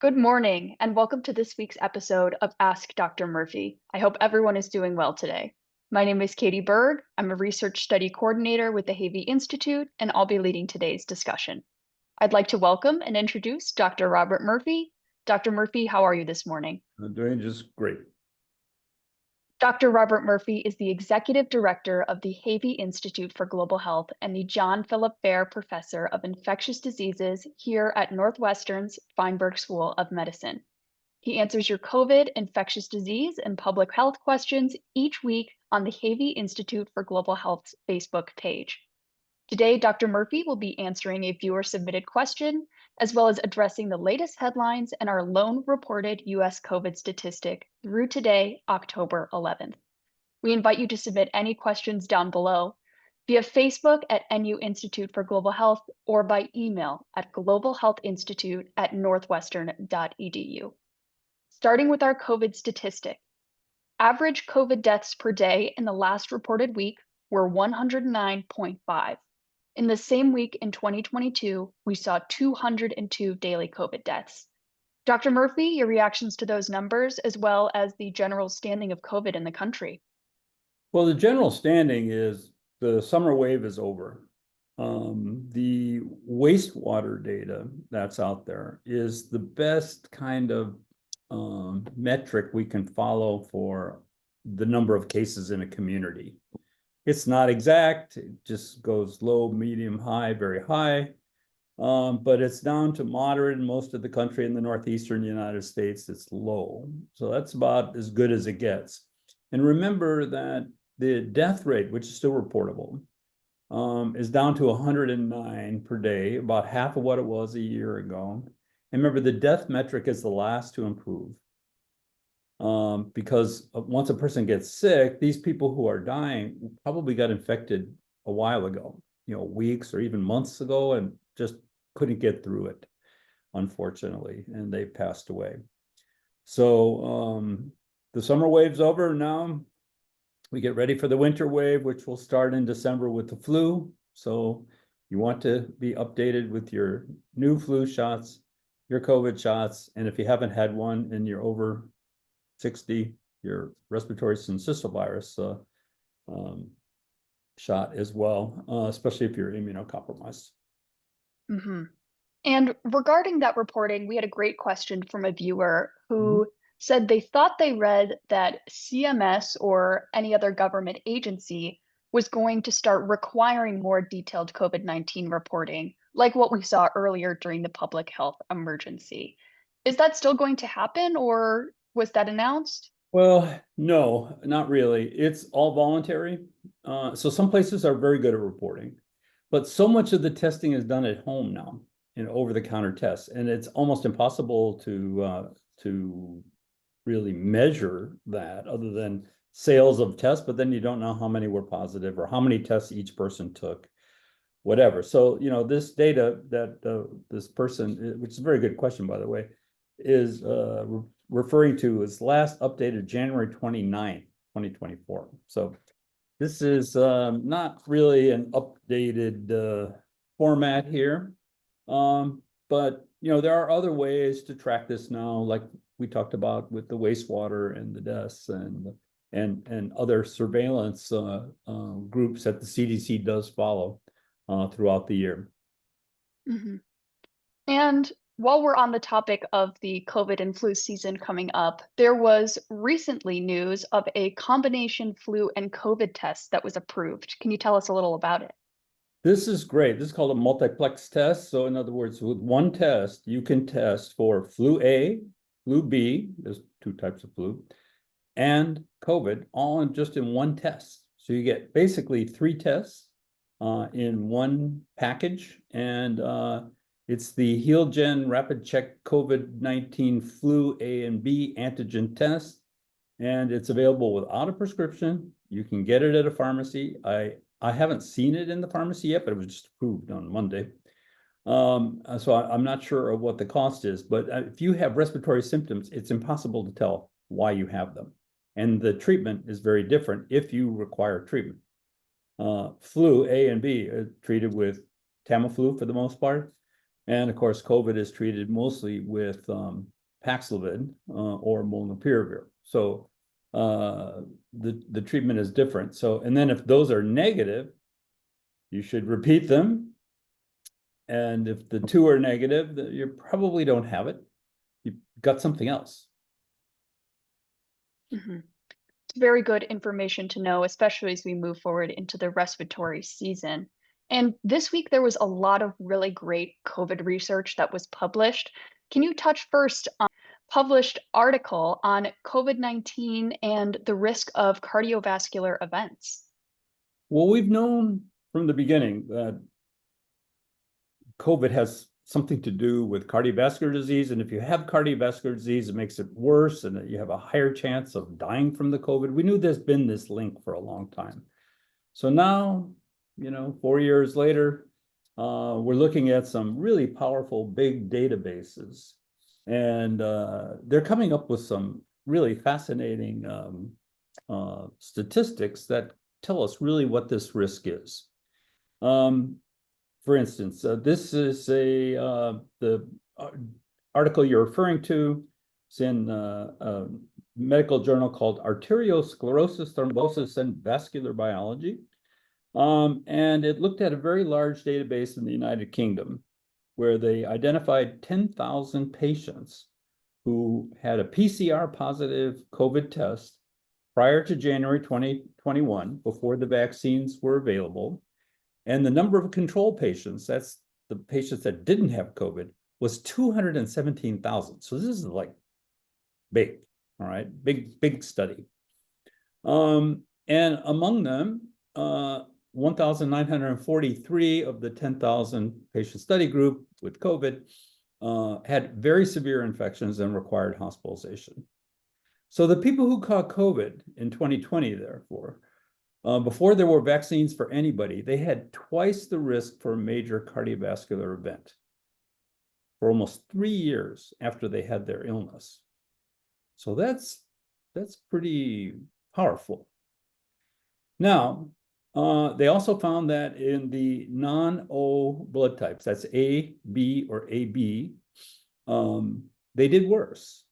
Good morning, and welcome to this week's episode of Ask Dr. Murphy. I hope everyone is doing well today. My name is Katie Berg. I'm a research study coordinator with the Havey Institute, and I'll be leading today's discussion. I'd like to welcome and introduce Dr. Robert Murphy. Dr. Murphy, how are you this morning? I'm doing just great. Dr. Robert Murphy is the Executive Director of the Havey Institute for Global Health and the John Philip Fair Professor of Infectious Diseases here at Northwestern's Feinberg School of Medicine. He answers your COVID, infectious disease, and public health questions each week on the Havey Institute for Global Health's Facebook page. Today, Dr. Murphy will be answering a viewer-submitted question, as well as addressing the latest headlines and our lone reported U.S. COVID statistic through today, October 11th. We invite you to submit any questions down below via Facebook at NU Institute for Global Health or by email at globalhealthinstitute@northwestern.edu. Starting with our COVID statistic, average COVID deaths per day in the last reported week were 109.5. In the same week in 2022, we saw 202 daily COVID deaths. Dr. Murphy, your reactions to those numbers, as well as the general standing of COVID in the country. Well, the general standing is the summer wave is over. The wastewater data that's out there is the best kind of metric we can follow for the number of cases in a community. It's not exact, it just goes low, medium, high, very high. But it's down to moderate in most of the country. In the northeastern United States, it's low. So that's about as good as it gets. And remember that the death rate, which is still reportable, is down to 109 per day, about half of what it was a year ago. And remember, the death metric is the last to improve. Because once a person gets sick, these people who are dying probably got infected a while ago, weeks or even months ago, and just couldn't get through it, unfortunately, and they passed away. So the summer wave's over now. We get ready for the winter wave, which will start in December with the flu. So you want to be updated with your new flu shots, your COVID shots, and if you haven't had one and you're over 60, your respiratory syncytial virus shot as well, especially if you're immunocompromised. And regarding that reporting, we had a great question from a viewer who said they thought they read that CMS or any other government agency was going to start requiring more detailed COVID-19 reporting, like what we saw earlier during the public health emergency. Is that still going to happen, or was that announced? Well, no, not really. It's all voluntary. So some places are very good at reporting, but so much of the testing is done at home now, over-the-counter tests, and it's almost impossible to really measure that other than sales of tests, but then you don't know how many were positive or how many tests each person took, whatever. So, this data that this person, which is a very good question, by the way, is referring to is last updated January 29th, 2024. So this is not really an updated format here. But there are other ways to track this now, like we talked about with the wastewater and the deaths and other surveillance groups that the CDC does follow throughout the year. And while we're on the topic of the COVID and flu season coming up, there was recently news of a combination flu and COVID test that was approved. Can you tell us a little about it? This is great. This is called a multiplex test. So in other words, with one test, you can test for flu A, flu B, there's two types of flu, and COVID, all just in one test. So you get basically three tests in one package. And it's the HealGen Rapid Check COVID-19 Flu A and B antigen test. And it's available without a prescription. You can get it at a pharmacy. I haven't seen it in the pharmacy yet, but it was just approved on Monday. So I'm not sure of what the cost is, but if you have respiratory symptoms, it's impossible to tell why you have them. And the treatment is very different if you require treatment. Flu A and B are treated with Tamiflu for the most part. And of course, COVID is treated mostly with Paxlovid or molnupiravir. So the treatment is different. So, and then if those are negative, you should repeat them. And if the two are negative, you probably don't have it. You've got something else. Mhm. It's very good information to know, especially as we move forward into the respiratory season. And this week, there was a lot of really great COVID research that was published. Can you touch first on published article on COVID-19 and the risk of cardiovascular events? Well, we've known from the beginning that COVID has something to do with cardiovascular disease. And if you have cardiovascular disease, it makes it worse and that you have a higher chance of dying from the COVID. We knew there's been this link for a long time. So now, 4 years later, we're looking at some really powerful big databases. And they're coming up with some really fascinating statistics that tell us really what this risk is. For instance, this is the article you're referring to. It's in a medical journal called Arteriosclerosis, Thrombosis, and Vascular Biology. And it looked at a very large database in the United Kingdom where they identified 10,000 patients who had a PCR positive COVID test prior to January 2021, before the vaccines were available. And the number of control patients, that's the patients that didn't have COVID, was 217,000. So this is like big, all right, big study. And among them, 1,943 of the 10,000 patient study group with COVID had very severe infections and required hospitalization. So the people who caught COVID in 2020, therefore, before there were vaccines for anybody, they had twice the risk for a major cardiovascular event for almost 3 years after they had their illness. So that's pretty powerful. Now, they also found that in the non-O blood types, that's A, B, or AB, they did worse.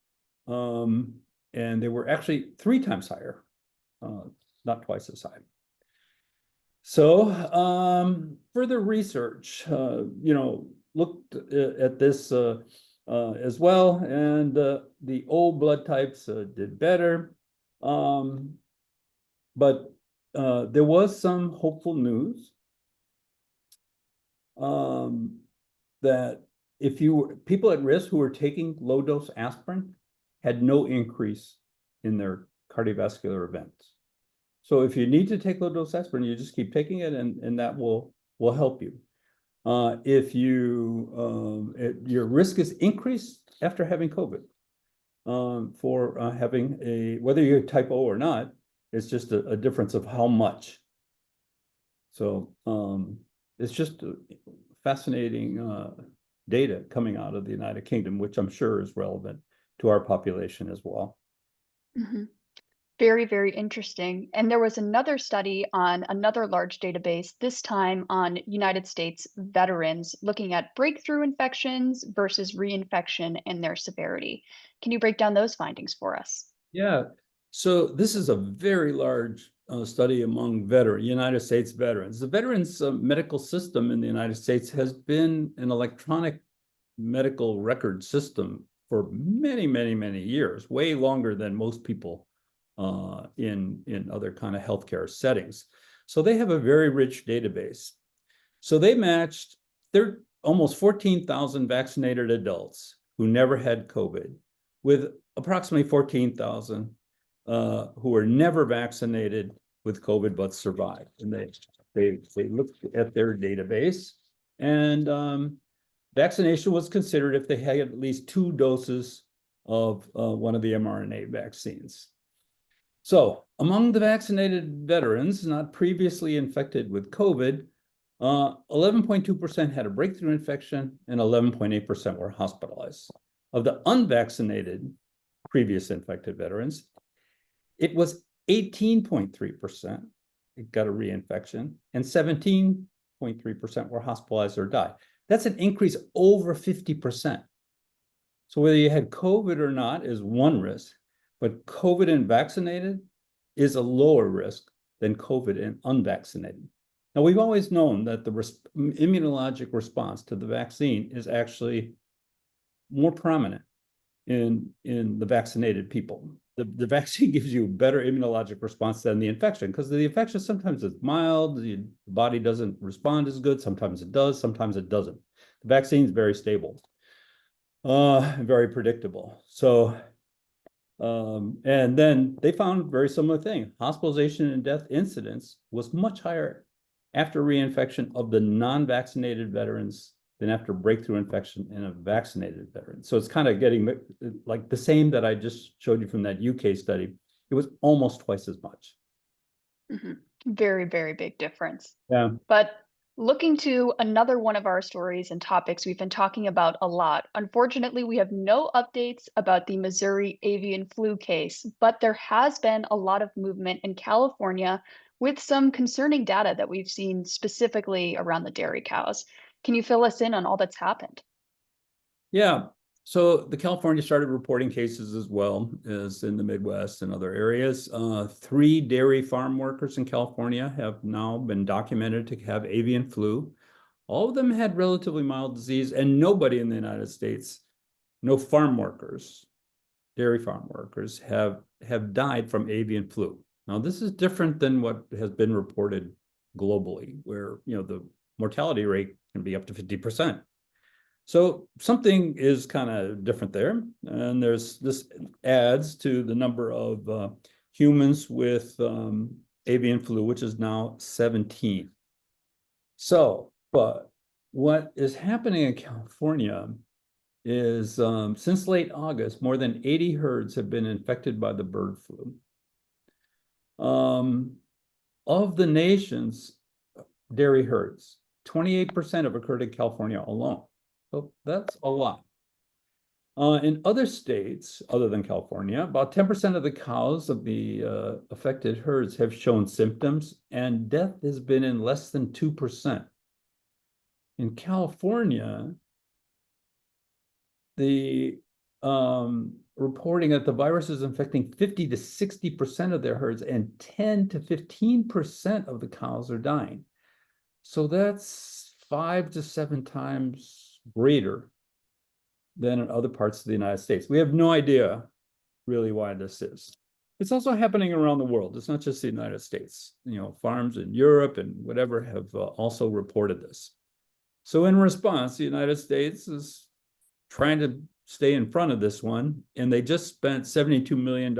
And they were actually 3 times higher, not twice as high. So further research, looked at this as well, and the O blood types did better. But there was some hopeful news that if people at risk who were taking low dose aspirin had no increase in their cardiovascular events. So if you need to take low dose aspirin, you just keep taking it, and that will help you. If your risk is increased after having COVID, for having whether you're type O or not, it's just a difference of how much. So it's just fascinating data coming out of the United Kingdom, which I'm sure is relevant to our population as well. Mhm. Very, very interesting. And there was another study on another large database, this time on United States veterans, looking at breakthrough infections versus reinfection and their severity. Can you break down those findings for us? Yeah. So this is a very large study among United States veterans. The veterans medical system in the United States has been an electronic medical record system for many, many, many years, way longer than most people in other kind of healthcare settings. So they have a very rich database. So they matched almost 14,000 vaccinated adults who never had COVID with approximately 14,000 who were never vaccinated with COVID but survived. And they looked at their database, and vaccination was considered if they had at least 2 doses of one of the mRNA vaccines. So among the vaccinated veterans not previously infected with COVID, 11.2% had a breakthrough infection and 11.8% were hospitalized. Of the unvaccinated previous infected veterans, it was 18.3% got a reinfection and 17.3% were hospitalized or died. That's an increase over 50%. So whether you had COVID or not is one risk, but COVID and vaccinated is a lower risk than COVID and unvaccinated. Now, we've always known that the immunologic response to the vaccine is actually more prominent in the vaccinated people. The vaccine gives you a better immunologic response than the infection, because the infection sometimes is mild, the body doesn't respond as good, sometimes it does, sometimes it doesn't. The vaccine is very stable, very predictable. So, and then they found a very similar thing. Hospitalization and death incidence was much higher after reinfection of the non-vaccinated veterans than after breakthrough infection in a vaccinated veteran. So it's kind of getting like the same that I just showed you from that UK study. It was almost twice as much. Mhm. Very, very big difference. Yeah. But looking to another one of our stories and topics we've been talking about a lot. Unfortunately, we have no updates about the Missouri avian flu case, but there has been a lot of movement in California with some concerning data that we've seen specifically around the dairy cows. Can you fill us in on all that's happened? Yeah. So the California started reporting cases as well as in the Midwest and other areas. 3 dairy farm workers in California have now been documented to have avian flu. All of them had relatively mild disease, and nobody in the United States, no farm workers, dairy farm workers, have died from avian flu. Now, this is different than what has been reported globally, where the mortality rate can be up to 50%. So something is kind of different there. And this adds to the number of humans with avian flu, which is now 17. So, but what is happening in California is since late August, more than 80 herds have been infected by the bird flu. Of the nation's dairy herds, 28% have occurred in California alone. So that's a lot. In other states, other than California, about 10% of the cows of the affected herds have shown symptoms, and death has been in less than 2%. In California, the reporting that the virus is infecting 50 to 60% of their herds, and 10 to 15% of the cows are dying. So that's 5 to 7 times greater than in other parts of the United States. We have no idea really why this is. It's also happening around the world. It's not just the United States. Farms in Europe and whatever have also reported this. So in response, the United States is trying to stay in front of this one, and they just spent $72 million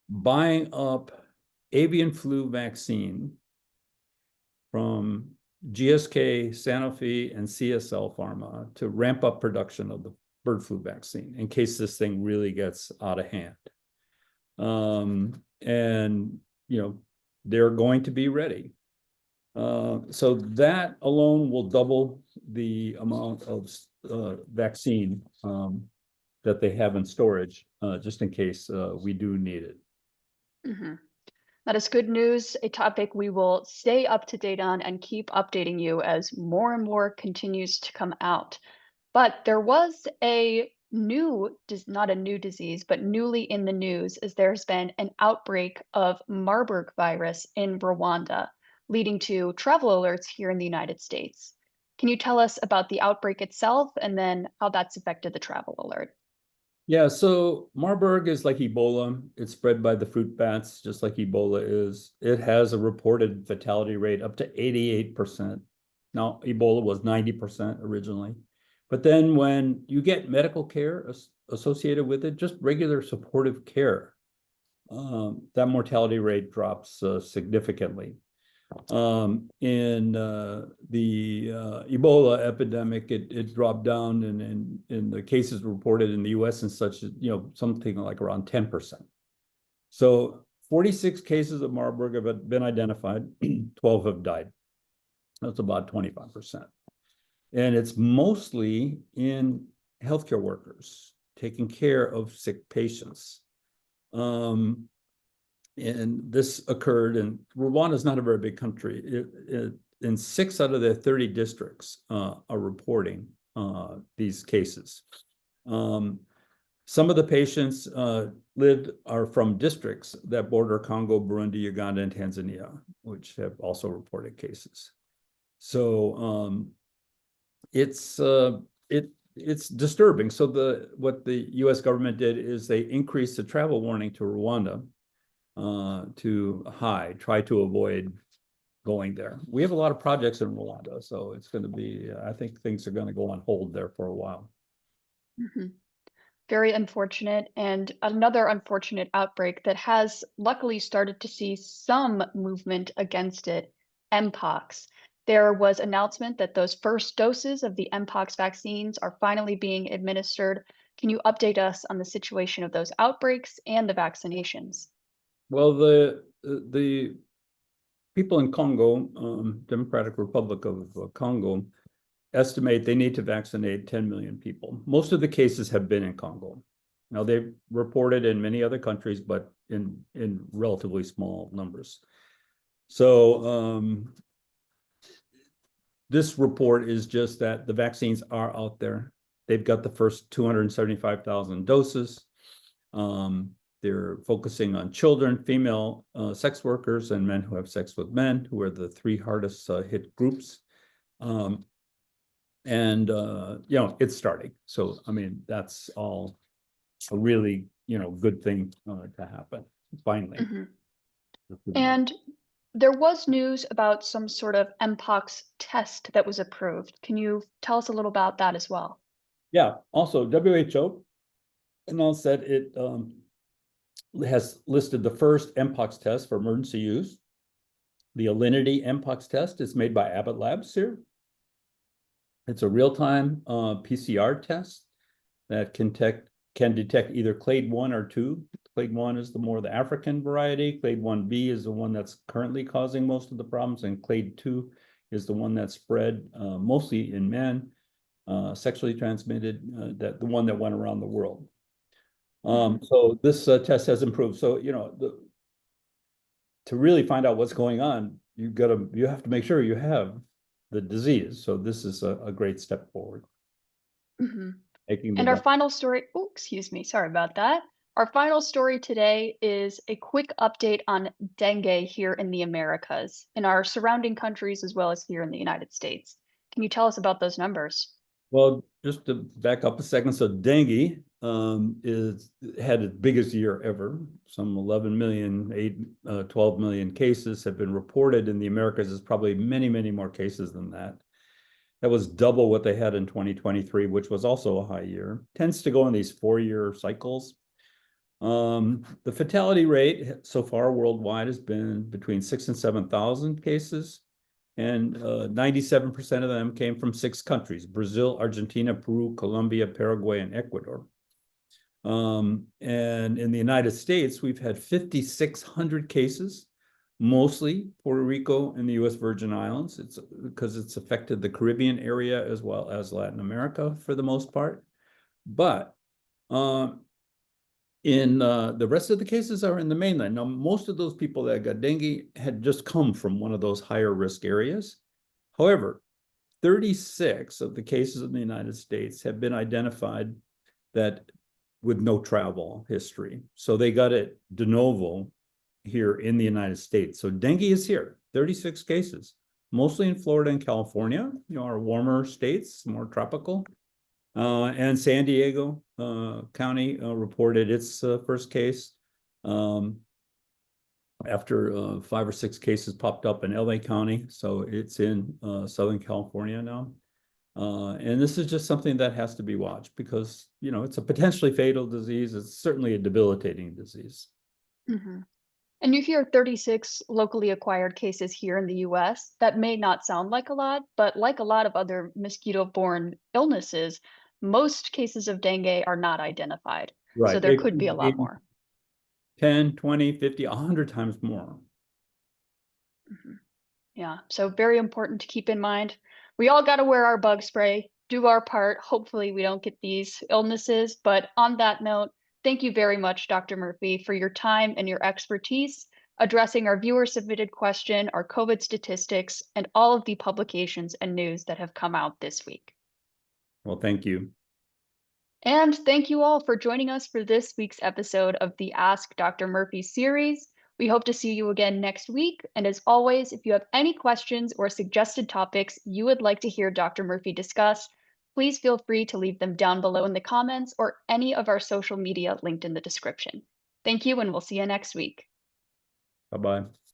buying up avian flu vaccine from GSK, Sanofi, and CSL Pharma to ramp up production of the bird flu vaccine in case this thing really gets out of hand. And they're going to be ready. So that alone will double the amount of vaccine that they have in storage, just in case we do need it. Mhm. That is good news, a topic we will stay up to date on and keep updating you as more and more continues to come out. But there was not a new disease, but newly in the news, as there's been an outbreak of Marburg virus in Rwanda, leading to travel alerts here in the United States. Can you tell us about the outbreak itself and then how that's affected the travel alert? Yeah, so Marburg is like Ebola. It's spread by the fruit bats, just like Ebola is. It has a reported fatality rate up to 88%. Now, Ebola was 90% originally. But then when you get medical care associated with it, just regular supportive care, that mortality rate drops significantly. In the Ebola epidemic, it dropped down, and in the cases reported in the US and such, something like around 10%. So 46 cases of Marburg have been identified, 12 have died. That's about 25%. And it's mostly in healthcare workers taking care of sick patients. And this occurred, and Rwanda is not a very big country. in 6 out of their 30 districts are reporting these cases. Some of the patients are from districts that border Congo, Burundi, Uganda, and Tanzania, which have also reported cases. So it's disturbing. So what the U.S. government did is they increased the travel warning to Rwanda to high, try to avoid going there. We have a lot of projects in Rwanda, so it's going to be, I think things are going to go on hold there for a while. Mhm. Very unfortunate, and another unfortunate outbreak that has luckily started to see some movement against it, Mpox. There was announcement that those first doses of the Mpox vaccines are finally being administered. Can you update us on the situation of those outbreaks and the vaccinations? Well, the people in Congo, Democratic Republic of Congo, estimate they need to vaccinate 10 million people. Most of the cases have been in Congo. Now, they've reported in many other countries, but in relatively small numbers. So this report is just that the vaccines are out there. They've got the first 275,000 doses. They're focusing on children, female sex workers, and men who have sex with men, who are the 3 hardest hit groups. It's starting. So, I mean, that's all a really, good thing to happen, finally. Mhm. And there was news about some sort of Mpox test that was approved. Can you tell us a little about that as well? Yeah, also WHO announced that it has listed the first Mpox test for emergency use. The Alinity Mpox test is made by Abbott Labs here. It's a real-time PCR test that can detect either clade 1 or 2. Clade 1 is the African variety. Clade 1b is the one that's currently causing most of the problems, and clade 2 is the one that's spread mostly in men, sexually transmitted, the one that went around the world. So this test has improved. So, to really find out what's going on, you have to make sure you have the disease. So this is a great step forward. Mhm. Making And our the final story, oh, excuse me, sorry about that. Our final story today is a quick update on dengue here in the Americas, in our surrounding countries, as well as here in the United States. Can you tell us about those numbers? Well, just to back up a second, so dengue had its biggest year ever. Some 11 million, 12 million cases have been reported in the Americas. There's probably many, many more cases than that. That was double what they had in 2023, which was also a high year. Tends to go in these 4-year cycles. The fatality rate so far worldwide has been between 6,000 and 7,000 cases, and 97% of them came from 6 countries: Brazil, Argentina, Peru, Colombia, Paraguay, and Ecuador. And in the United States, we've had 5,600 cases, mostly Puerto Rico and the U.S. Virgin Islands. It's because it's affected the Caribbean area as well as Latin America for the most part. But in the rest of the cases are in the mainland. Now, most of those people that got dengue had just come from one of those higher risk areas. However, 36 of the cases in the United States have been identified that with no travel history. So they got it de novo here in the United States. So dengue is here, 36 cases, mostly in Florida and California, our warmer states, more tropical. And San Diego County reported its first case after 5 or 6 cases popped up in LA County. So it's in Southern California now. And this is just something that has to be watched because, it's a potentially fatal disease. It's certainly a debilitating disease. Mhm. And you hear 36 locally acquired cases here in the US. That may not sound like a lot, but like a lot of other mosquito-borne illnesses, most cases of dengue are not identified. So Right. there It could be a could lot be more. 10, 20, 50, 100 times more. Mhm. Yeah, so very important to keep in mind. We all got to wear our bug spray, do our part. Hopefully, we don't get these illnesses. But on that note, thank you very much, Dr. Murphy, for your time and your expertise. addressing our viewer-submitted question, our COVID statistics, and all of the publications and news that have come out this week. Well, thank you. And thank you all for joining us for this week's episode of the Ask Dr. Murphy series. We hope to see you again next week. And as always, if you have any questions or suggested topics you would like to hear Dr. Murphy discuss, please feel free to leave them down below in the comments or any of our social media linked in the description. Thank you, and we'll see you next week. Bye-bye.